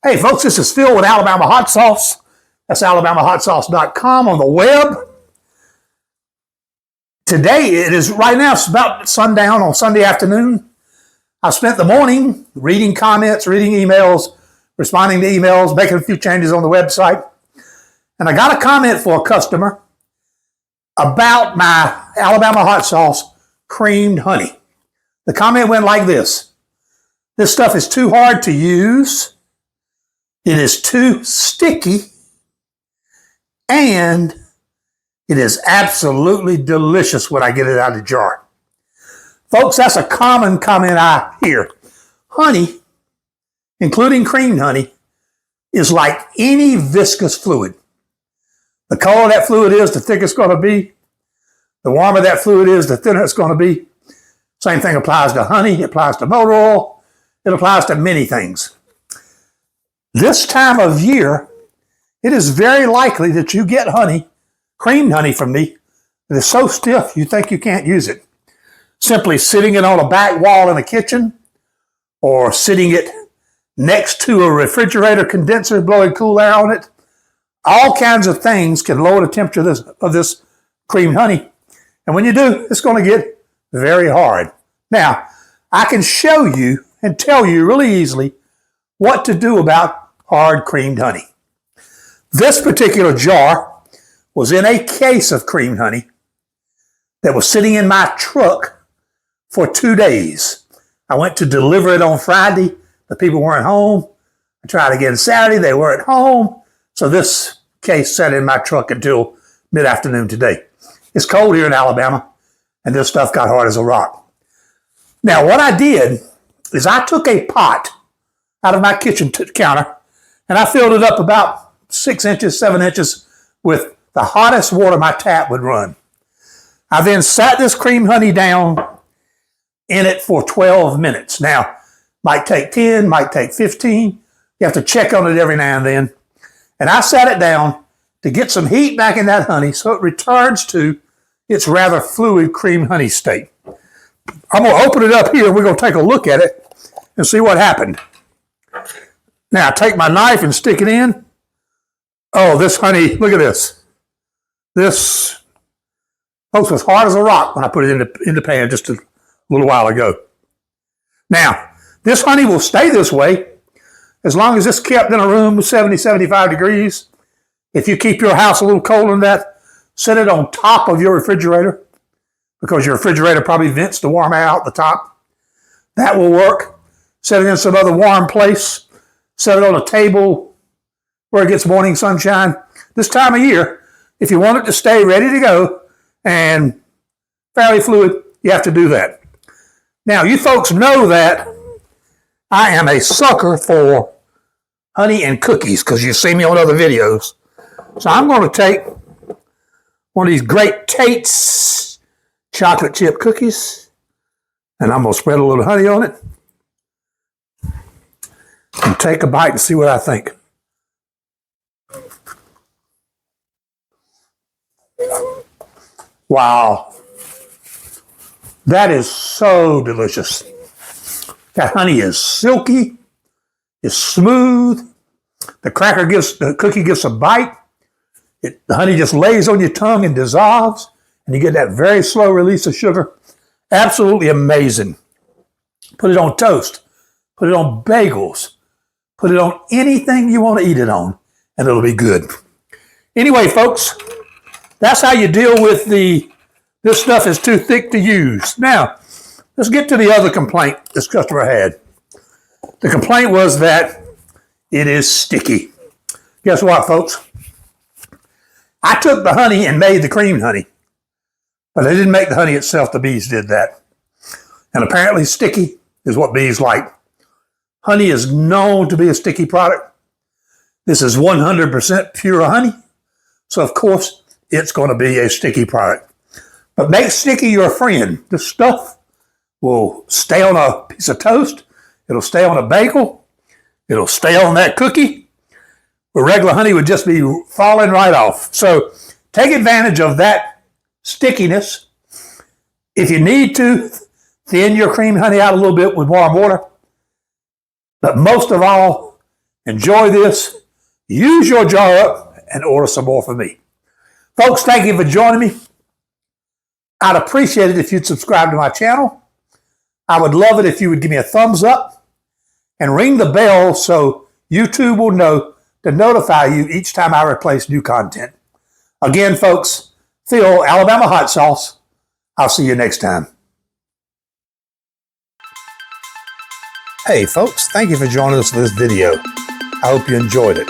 Hey folks, this is Phil with Alabama Hot Sauce. That's alabamahotsauce.com on the web. Today, it is right now, it's about sundown on Sunday afternoon. I spent the morning reading comments, reading emails, responding to emails, making a few changes on the website. And I got a comment for a customer about my Alabama Hot Sauce creamed honey. The comment went like this: this stuff is too hard to use. It is too sticky, and it is absolutely delicious when I get it out of the jar. Folks, that's a common comment I hear. Honey, including creamed honey, is like any viscous fluid. The colder that fluid is, the thicker it's going to be. The warmer that fluid is, the thinner it's going to be. Same thing applies to honey. It applies to motor oil. It applies to many things. This time of year, it is very likely that you get honey, creamed honey from me, that is so stiff you think you can't use it. Simply sitting it on a back wall in a kitchen, or sitting it next to a refrigerator condenser, blowing cool air on it. All kinds of things can lower the temperature of this creamed honey. And when you do, it's going to get very hard. Now, I can show you and tell you really easily what to do about hard creamed honey. This particular jar was in a case of creamed honey that was sitting in my truck for 2 days. I went to deliver it on Friday. The people weren't home. I tried again Saturday. They weren't home. So this case sat in my truck until mid-afternoon today. It's cold here in Alabama, and this stuff got hard as a rock. Now, what I did is I took a pot out of my kitchen counter, and I filled it up about 6 inches, 7 inches with the hottest water my tap would run. I then sat this cream honey down in it for 12 minutes. Now, might take 10, might take 15. You have to check on it every now and then. And I sat it down to get some heat back in that honey so it returns to its rather fluid cream honey state. I'm going to open it up here. We're going to take a look at it and see what happened. Now, I take my knife and stick it in. Oh, this honey, look at this. This, folks, was hard as a rock when I put it in the pan just a little while ago. Now, this honey will stay this way as long as it's kept in a room with 70, 75 degrees. If you keep your house a little colder than that, set it on top of your refrigerator, because your refrigerator probably vents the warm air out the top. That will work. Set it in some other warm place. Set it on a table where it gets morning sunshine. This time of year, if you want it to stay ready to go and fairly fluid, you have to do that. Now, you folks know that I am a sucker for honey and cookies because you've seen me on other videos. So I'm going to take one of these Great Tate's chocolate chip cookies, and I'm going to spread a little honey on it and take a bite and see what I think. Wow. That is so delicious. That honey is silky, it's smooth. The cookie gives a bite. The honey just lays on your tongue and dissolves, and you get that very slow release of sugar. Absolutely amazing. Put it on toast. Put it on bagels. Put it on anything you want to eat it on, and it'll be good. Anyway, folks, that's how you deal with this stuff is too thick to use. Now, let's get to the other complaint this customer had. The complaint was that it is sticky. Guess what, folks? I took the honey and made the creamed honey, but I didn't make the honey itself. The bees did that. And apparently sticky is what bees like. Honey is known to be a sticky product. This is 100% pure honey, so of course it's going to be a sticky product. But make sticky your friend. This stuff will stay on a piece of toast. It'll stay on a bagel. It'll stay on that cookie. Where regular honey would just be falling right off. So take advantage of that stickiness. If you need to, thin your cream honey out a little bit with warm water. But most of all, Enjoy this. Use your jar up and order some more for me. Folks, thank you for joining me. I'd appreciate it if you'd subscribe to my channel. I would love it if you would give me a thumbs up and ring the bell so YouTube will know to notify you each time I replace new content. Again, folks, Phil, Alabama Hot Sauce. I'll see you next time. Hey folks, thank you for joining us for this video. I hope you enjoyed it.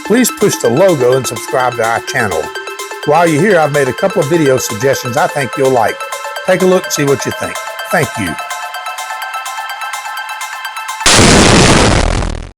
Please push the logo and subscribe to our channel. While you're here, I've made a couple of video suggestions I think you'll like. Take a look and see what you think. Thank you.